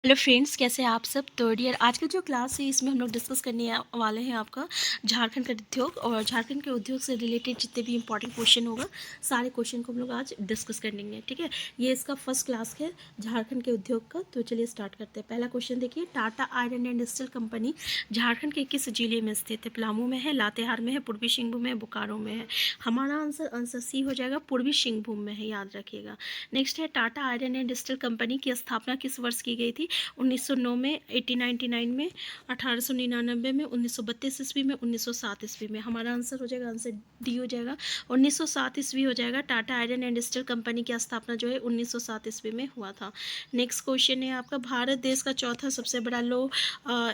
Hello friends, कैसे हैं आप सब। तो डियर, आज का जो क्लास है इसमें हम लोग डिस्कस करने वाले हैं आपका झारखंड का उद्योग और झारखंड के उद्योग से रिलेटेड जितने भी इंपॉर्टेंट क्वेश्चन होगा सारे क्वेश्चन को हम लोग आज डिस्कस करेंगे। ठीक है, ये इसका फर्स्ट क्लास है झारखंड के उद्योग का। तो चलिए स्टार्ट करते हैं। पहला क्वेश्चन देखिए, Tata iron and steel company Jharkhand के किस जिले में स्थित है। पलामू में है, लातेहार में है, पूर्वी सिंहभूम में है, बोकारो में है। हमारा आंसर सी हो जाएगा, पूर्वी सिंहभूम में है, याद रखिएगा। नेक्स्ट है, Tata iron and steel company की स्थापना किस वर्ष की गई थी। 1909 में, 1899 में, 1899 में, 1932 ईस्वी में, 1907 ईस्वी में। हमारा आंसर हो जाएगा, आंसर डी हो जाएगा, 1907 ईस्वी हो जाएगा। Tata iron and steel company की स्थापना जो है 1907 ईस्वी में हुआ था। नेक्स्ट क्वेश्चन है आपका, भारत देश का चौथा सबसे बड़ा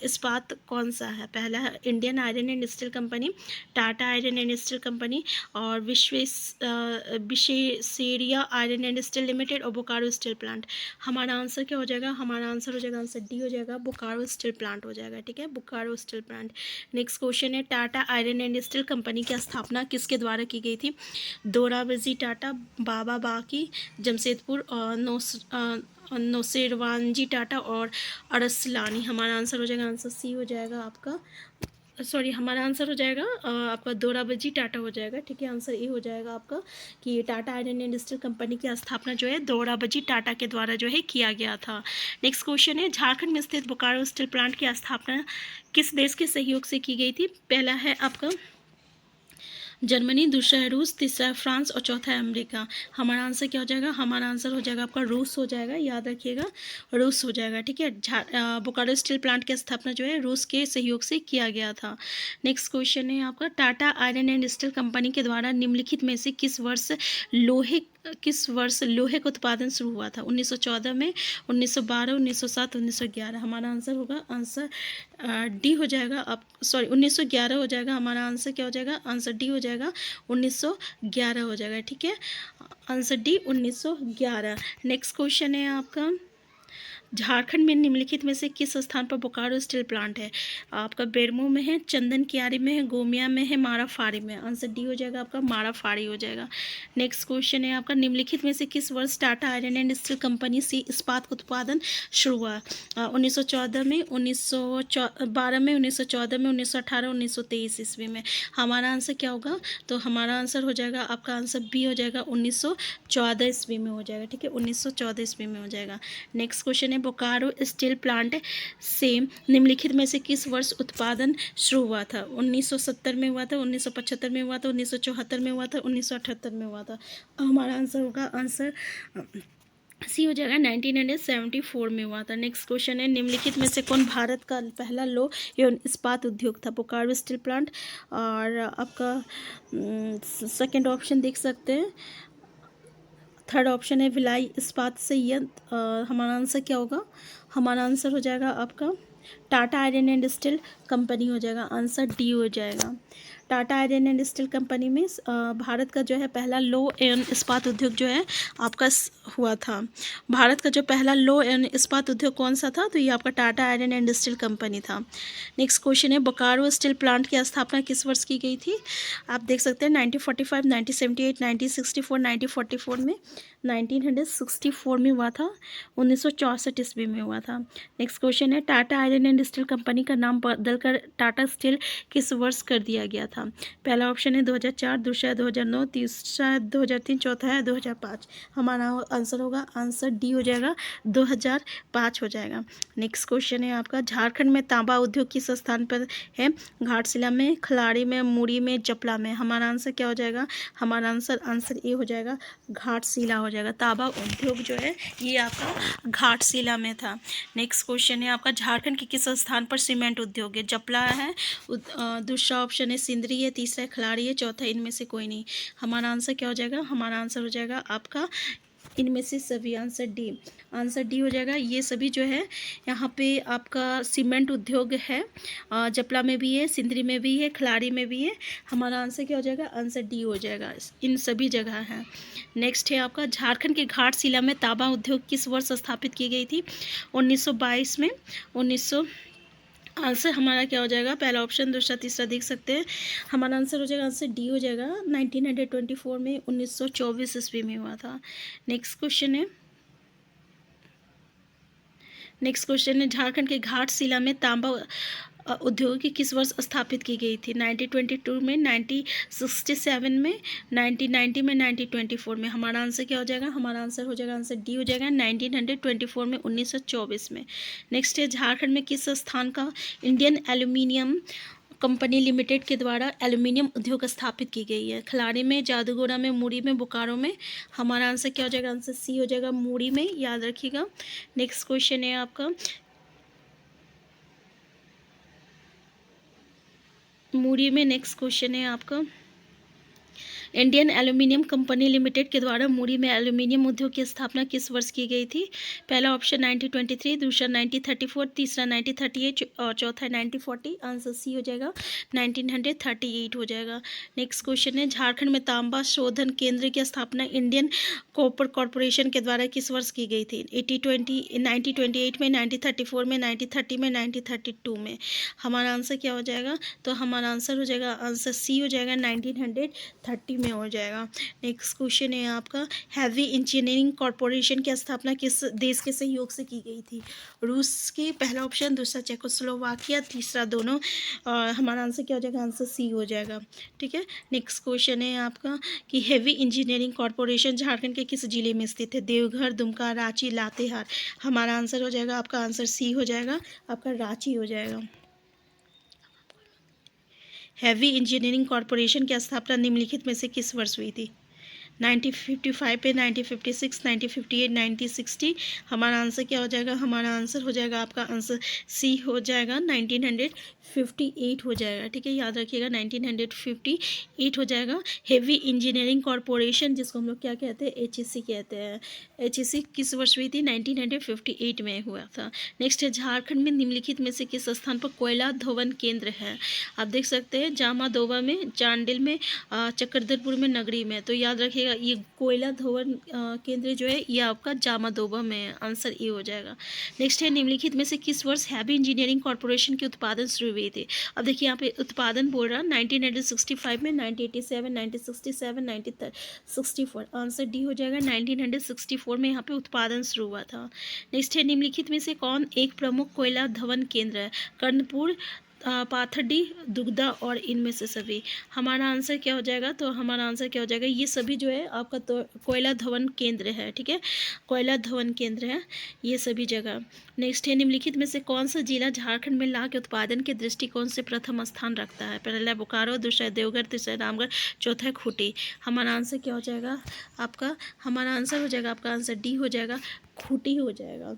इस्पात कौन सा है। पहला है Indian iron and steel company, Tata iron and steel company और विशेषेरिया आयरन एंड स्टील लिमिटेड और बोकारो स्टील प्लांट। हमारा आंसर क्या हो जाएगा, हमारा आंसर हो जाएगा, आंसर डी हो जाएगा, बोकारो स्टील प्लांट हो जाएगा। ठीक है, Bokaro steel plant. Next question है, Tata iron and steel company की स्थापना किसके द्वारा की गई थी। दोराबजी टाटा, बाबा बाकी, जमशेदपुर और नौसेरवानजी टाटा और अरसलानी। हमारा आंसर हो जाएगा, आंसर सी हो जाएगा आपका, सॉरी, हमारा आंसर हो जाएगा आपका दोराबजी टाटा हो जाएगा। ठीक है, आंसर ए हो जाएगा आपका कि Tata iron and steel company की स्थापना जो है दोराबजी टाटा के द्वारा जो है किया गया था। नेक्स्ट क्वेश्चन है, झारखंड में स्थित बोकारो स्टील प्लांट की स्थापना किस देश के सहयोग से की गई थी। पहला है आपका जर्मनी, दूसरा है रूस, तीसरा है फ्रांस और चौथा है अमेरिका। हमारा आंसर क्या हो जाएगा, हमारा आंसर हो जाएगा आपका रूस हो जाएगा, याद रखिएगा, रूस हो जाएगा। ठीक है, बोकारो स्टील प्लांट की स्थापना जो है रूस के सहयोग से किया गया था। नेक्स्ट क्वेश्चन है आपका, Tata iron and steel company के द्वारा निम्नलिखित में से किस वर्ष लोहे का उत्पादन शुरू हुआ था। 1914 में, 1912, 1907, 1911। हमारा आंसर होगा, आंसर डी हो जाएगा, आप सॉरी 1911 हो जाएगा। हमारा आंसर क्या हो जाएगा, आंसर डी हो जाएगा, 1911 हो जाएगा। ठीक है, आंसर डी 1911। नेक्स्ट क्वेश्चन है आपका, झारखंड में निम्नलिखित में से किस स्थान पर बोकारो स्टील प्लांट है। आपका बेरमो में है, चंदन कियारी में है, गोमिया में है, माराफाड़ी में। आंसर डी हो जाएगा आपका, माराफाड़ी हो जाएगा। नेक्स्ट क्वेश्चन है आपका, निम्नलिखित में से किस वर्ष Tata iron and steel company से इस्पात का उत्पादन शुरू हुआ। 1914 में, 1912 में, 1914 में, 1918, 1923 ईस्वी में। हमारा आंसर क्या होगा, तो हमारा आंसर हो जाएगा आपका, आंसर बी हो जाएगा, 1914 ईस्वी में हो जाएगा। ठीक है, 1914 ईस्वी में हो जाएगा। नेक्स्ट क्वेश्चन है, बोकारो स्टील प्लांट से निम्नलिखित में से किस वर्ष उत्पादन शुरू हुआ था। 1970 में हुआ था, 1975 में हुआ था, 1974 में हुआ था, 1978 में हुआ था। हमारा आंसर होगा, आंसर सी हो जाएगा, 1974 में हुआ था। नेक्स्ट क्वेश्चन है, निम्नलिखित में से कौन भारत का पहला लौह एवं इस्पात उद्योग था। बोकारो स्टील प्लांट और आपका सेकेंड ऑप्शन देख सकते हैं, थर्ड ऑप्शन है भिलाई इस्पात संयंत्र। हमारा आंसर क्या होगा, हमारा आंसर हो जाएगा आपका Tata iron and steel company हो जाएगा, आंसर डी हो जाएगा। Tata iron and steel company में भारत का जो है पहला लौह एवं इस्पात उद्योग जो है आपका हुआ था। भारत का जो पहला लौह एवं इस्पात उद्योग कौन सा था, तो ये आपका Tata iron and steel company था। नेक्स्ट क्वेश्चन है, बोकारो स्टील प्लांट की स्थापना किस वर्ष की गई थी। आप देख सकते हैं 1945, 1978, 1964, 1944 में। 1964 में हुआ था, 1964 ईस्वी में हुआ था। नेक्स्ट क्वेश्चन है, Tata iron and steel company का नाम बदलकर टाटा स्टील किस वर्ष कर दिया गया था। पहला ऑप्शन है 2004, दूसरा है 2009, तीसरा है 2003, चौथा है 2005। हमारा आंसर होगा, आंसर डी हो जाएगा, 2005 हो जाएगा। नेक्स्ट क्वेश्चन है आपका, झारखंड में तांबा उद्योग किस स्थान पर है। घाटशिला में, खलाड़ी में, मुरी में, जपला में। हमारा आंसर क्या हो जाएगा, हमारा आंसर ए हो जाएगा, घाटशिला हो जाएगा। तांबा उद्योग जो है ये आपका घाटशिला में था। नेक्स्ट क्वेश्चन है आपका, झारखंड के किस स्थान पर सीमेंट उद्योग है। जपला है, दूसरा ऑप्शन है सिंदरी है, तीसरा है खलाड़ी है, चौथा इनमें से कोई नहीं। हमारा आंसर क्या हो जाएगा, हमारा आंसर हो जाएगा आपका इनमें से सभी, आंसर डी, आंसर डी हो जाएगा। ये सभी जो है यहाँ पे आपका सीमेंट उद्योग है, जपला में भी है, सिंदरी में भी है, खलाड़ी में भी है। हमारा आंसर क्या हो जाएगा, आंसर डी हो जाएगा, इन सभी जगह है। नेक्स्ट है आपका, झारखंड के घाटशिला में तांबा उद्योग किस वर्ष स्थापित की गई थी। 1922 में, 1900। आंसर हमारा क्या हो जाएगा, पहला ऑप्शन, दूसरा, तीसरा देख सकते हैं। हमारा आंसर हो जाएगा, आंसर डी हो जाएगा, 1924 में, 1924 ईस्वी में हुआ था। नेक्स्ट क्वेश्चन है, नेक्स्ट क्वेश्चन है झारखंड के घाटशिला में तांबा उद्योग की किस वर्ष स्थापित की गई थी? 1922 में, 1967 में, 1990 में, 1924 में। हमारा आंसर क्या हो जाएगा? हमारा आंसर हो जाएगा, आंसर डी हो जाएगा, 1924 में, 1924 में। नेक्स्ट है झारखंड में किस स्थान का इंडियन एल्यूमिनियम कंपनी लिमिटेड के द्वारा एल्यूमिनियम उद्योग स्थापित की गई है? खिलाड़ी में, जादूगोड़ा में, मुड़ी में, बोकारो में। हमारा आंसर क्या हो जाएगा? आंसर सी हो जाएगा, मुड़ी में, याद रखिएगा। नेक्स्ट क्वेश्चन है आपका मुड़ी में। नेक्स्ट क्वेश्चन है आपका इंडियन एल्यूमिनियम कंपनी लिमिटेड के द्वारा मुड़ी में एल्यूमिनियम उद्योग की स्थापना किस वर्ष की गई थी? पहला ऑप्शन 1923, दूसरा 1934, तीसरा 1938 और चौथा 1940। आंसर सी हो जाएगा, 1938 हो जाएगा। नेक्स्ट क्वेश्चन है झारखंड में तांबा शोधन केंद्र की स्थापना इंडियन कॉपर कॉरपोरेशन के द्वारा किस वर्ष की गई थी? 1928 में, 1934 में, 1930 में, 1932 में। हमारा आंसर क्या हो जाएगा? तो हमारा आंसर हो जाएगा, आंसर सी हो जाएगा, 1930 में हो जाएगा। नेक्स्ट क्वेश्चन है आपका हैवी इंजीनियरिंग कॉरपोरेशन की स्थापना किस देश के सहयोग से की गई थी? रूस की, पहला ऑप्शन, दूसरा चेकोस्लोवाकिया, तीसरा दोनों। और हमारा आंसर क्या हो जाएगा? आंसर सी हो जाएगा। ठीक है। नेक्स्ट क्वेश्चन है आपका कि हैवी इंजीनियरिंग कॉरपोरेशन झारखंड के किस जिले में स्थित है? देवघर, दुमका, रांची, लातेहार। हमारा आंसर हो जाएगा, आपका आंसर सी हो जाएगा, आपका रांची हो जाएगा। हैवी इंजीनियरिंग कॉरपोरेशन की स्थापना निम्नलिखित में से किस वर्ष हुई थी? 1955 पे, 1956, 1958, 1960। हमारा आंसर क्या हो जाएगा? हमारा आंसर हो जाएगा, आपका आंसर सी हो जाएगा, 1958 हो जाएगा। ठीक है, याद रखिएगा, 1958 हो जाएगा। हेवी इंजीनियरिंग कॉरपोरेशन, जिसको हम लोग क्या कहते हैं? HEC कहते हैं। HEC किस वर्ष हुई थी? 1958 में हुआ था। नेक्स्ट है झारखंड में निम्नलिखित में से किस स्थान पर कोयला धवन केंद्र है? आप देख सकते हैं जामादोबा में, चांडिल में, चक्रधरपुर में, नगरी में। तो याद रखिएगा ये कोयला धवन केंद्र जो है ये आपका जामादोबा में है। आंसर ए हो जाएगा। नेक्स्ट है निम्नलिखित में से किस वर्ष हैवी इंजीनियरिंग कॉरपोरेशन की उत्पादन शुरू हुई थी? अब देखिए यहाँ पे उत्पादन बोल रहा है 1965 में, 1987, 1967, 1964। आंसर डी हो जाएगा, 1964 में यहाँ पे उत्पादन शुरू हुआ था। नेक्स्ट है निम्नलिखित में से कौन एक प्रमुख कोयला धवन केंद्र है? कर्णपुर, पाथर्डी, दुगदा और इनमें से सभी। हमारा आंसर क्या हो जाएगा? तो हमारा आंसर क्या हो जाएगा? ये सभी जो है आपका तो कोयला धवन केंद्र है। ठीक है, कोयला धवन केंद्र है ये सभी जगह। नेक्स्ट है निम्नलिखित में से कौन सा जिला झारखंड में लाख उत्पादन के दृष्टिकोण से प्रथम स्थान रखता है? पहला बोकारो, दूसरा देवघर, तीसरा रामगढ़, चौथा खूंटी। हमारा आंसर क्या हो जाएगा आपका? हमारा आंसर हो जाएगा, आपका आंसर डी हो जाएगा, खूंटी हो जाएगा।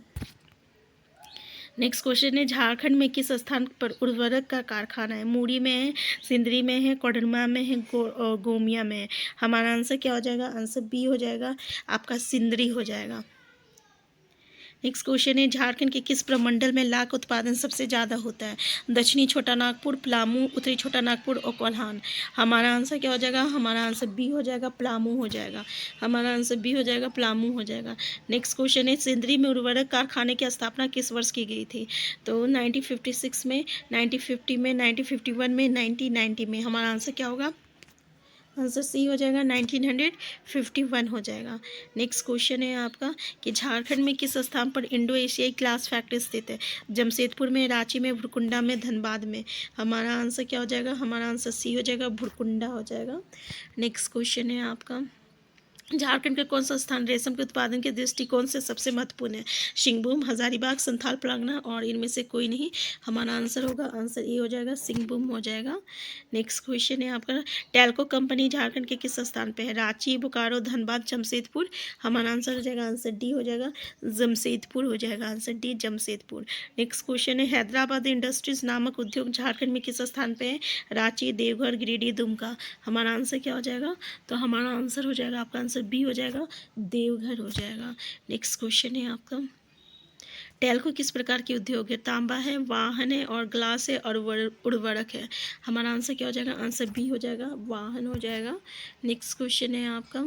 नेक्स्ट क्वेश्चन है झारखंड में किस स्थान पर उर्वरक का कारखाना है? मूड़ी में है, सिंदरी में है, कोडरमा में है, गोमिया में है। हमारा आंसर क्या हो जाएगा? आंसर बी हो जाएगा, आपका सिंदरी हो जाएगा। नेक्स्ट क्वेश्चन है झारखंड के किस प्रमंडल में लाख उत्पादन सबसे ज़्यादा होता है? दक्षिणी छोटा नागपुर, पलामू, उत्तरी छोटा नागपुर और कोल्हान। हमारा आंसर क्या हो जाएगा? हमारा आंसर बी हो जाएगा, पलामू हो जाएगा। हमारा आंसर बी हो जाएगा, पलामू हो जाएगा। नेक्स्ट क्वेश्चन है सिंदरी में उर्वरक कारखाने की स्थापना किस वर्ष की गई थी? तो 1956 में, 1950 में, 1951 में, 1990 में। हमारा आंसर क्या होगा? आंसर सी हो जाएगा, 1951 हो जाएगा। नेक्स्ट क्वेश्चन है आपका कि झारखंड में किस स्थान पर इंडो एशियाई ग्लास फैक्ट्री स्थित है? जमशेदपुर में, रांची में, भुरकुंडा में, धनबाद में। हमारा आंसर क्या हो जाएगा? हमारा आंसर सी हो जाएगा, भुरकुंडा हो जाएगा। नेक्स्ट क्वेश्चन है आपका झारखंड का कौन सा स्थान रेशम के उत्पादन के दृष्टिकोण से सबसे महत्वपूर्ण है? सिंहभूम, हजारीबाग, संथाल परगना और इनमें से कोई नहीं। हमारा आंसर होगा, आंसर ए हो जाएगा, सिंहभूम हो जाएगा। नेक्स्ट क्वेश्चन है आपका टेल्को कंपनी झारखंड के किस स्थान पे है? रांची, बोकारो, धनबाद, जमशेदपुर। हमारा आंसर हो जाएगा, आंसर डी हो जाएगा, जमशेदपुर हो जाएगा। Answer D, Jamshedpur. Next question है हैदराबाद इंडस्ट्रीज नामक उद्योग झारखंड में किस स्थान पे है? रांची, देवघर, गिरिडीह, दुमका। हमारा आंसर क्या हो जाएगा? तो हमारा आंसर हो जाएगा, आपका आंसर बी हो जाएगा, देवघर हो जाएगा। नेक्स्ट क्वेश्चन है आपका टेल्को किस प्रकार के उद्योग है? तांबा है, वाहन है और ग्लास है और उर्वरक है। हमारा आंसर क्या हो जाएगा? आंसर बी हो जाएगा, वाहन हो जाएगा। नेक्स्ट क्वेश्चन है आपका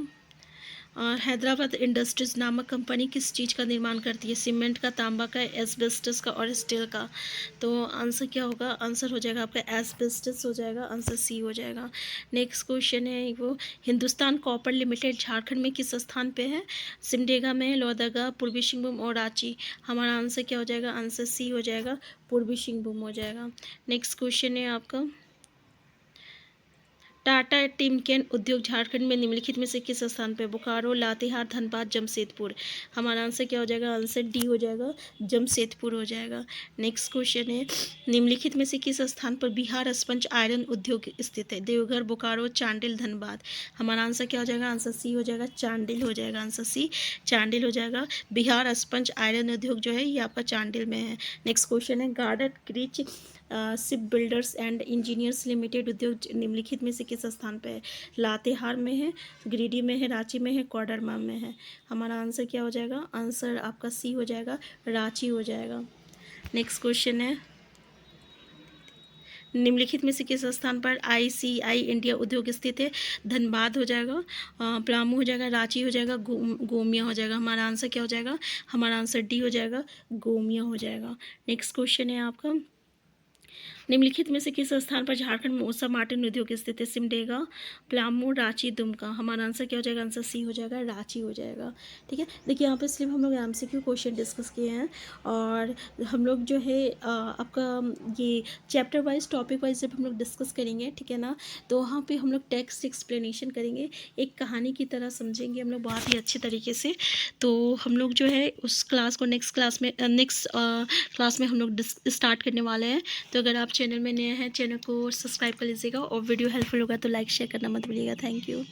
हैदराबाद इंडस्ट्रीज नामक कंपनी किस चीज़ का निर्माण करती है? सीमेंट का, तांबा का, एस्बेस्टस का और स्टील का। तो आंसर क्या होगा? आंसर हो जाएगा आपका एस्बेस्टस हो जाएगा, आंसर सी हो जाएगा। नेक्स्ट क्वेश्चन है वो, हिंदुस्तान कॉपर लिमिटेड झारखंड में किस स्थान पे है? सिमडेगा में, लोहरदगा, पूर्वी सिंहभूम और रांची। हमारा आंसर क्या हो जाएगा? आंसर सी हो जाएगा, पूर्वी सिंहभूम हो जाएगा। नेक्स्ट क्वेश्चन है आपका, टाटा टिमकेन उद्योग झारखंड में निम्नलिखित में से किस स्थान पर? बोकारो, लातेहार, धनबाद, जमशेदपुर। हमारा आंसर क्या हो जाएगा? आंसर डी हो जाएगा, जमशेदपुर हो जाएगा। नेक्स्ट क्वेश्चन है, निम्नलिखित में से किस स्थान पर बिहार स्पंज आयरन उद्योग स्थित है? देवघर, बोकारो, चांडिल, धनबाद। हमारा आंसर क्या हो जाएगा? आंसर सी हो जाएगा, चांडिल हो जाएगा, आंसर सी चांडिल हो जाएगा। बिहार स्पंज आयरन उद्योग जो है ये आपका चांडिल में है। नेक्स्ट क्वेश्चन है, garden crèche ship builders and engineers limited उद्योग निम्नलिखित में से किस स्थान पे है? लातेहार में है, गिरिडीह में है, रांची में है, कोडरमा में है। हमारा आंसर क्या हो जाएगा? आंसर आपका सी हो जाएगा, रांची हो जाएगा। नेक्स्ट क्वेश्चन है, निम्नलिखित में से किस स्थान पर ICI इंडिया उद्योग स्थित है? धनबाद हो जाएगा, पलामू हो जाएगा, रांची हो जाएगा, गोमिया हो जाएगा। हमारा आंसर क्या हो जाएगा? हमारा आंसर डी हो जाएगा, गोमिया हो जाएगा। नेक्स्ट क्वेश्चन है आपका, निम्नलिखित में से किस स्थान पर झारखंड में ऊषा मार्टिन उद्योग स्थित है? सिमडेगा, पलामू, रांची, दुमका। हमारा आंसर क्या हो जाएगा? आंसर सी हो जाएगा, रांची हो जाएगा। ठीक है, देखिए यहाँ पे सिर्फ हम लोग MCQ क्वेश्चन डिस्कस किए हैं और हम लोग जो है आपका ये चैप्टर वाइज, टॉपिक वाइज जब हम लोग डिस्कस करेंगे, ठीक है ना, तो वहाँ पर हम लोग टेक्स्ट एक्सप्लेनेशन करेंगे, एक कहानी की तरह समझेंगे हम लोग बहुत ही अच्छे तरीके से। तो हम लोग जो है उस क्लास को नेक्स्ट क्लास में हम लोग स्टार्ट करने वाले हैं। तो अगर आप चैनल में नए हैं, चैनल को सब्सक्राइब कर लीजिएगा और वीडियो हेल्पफुल होगा तो लाइक शेयर करना मत भूलिएगा। Thank you.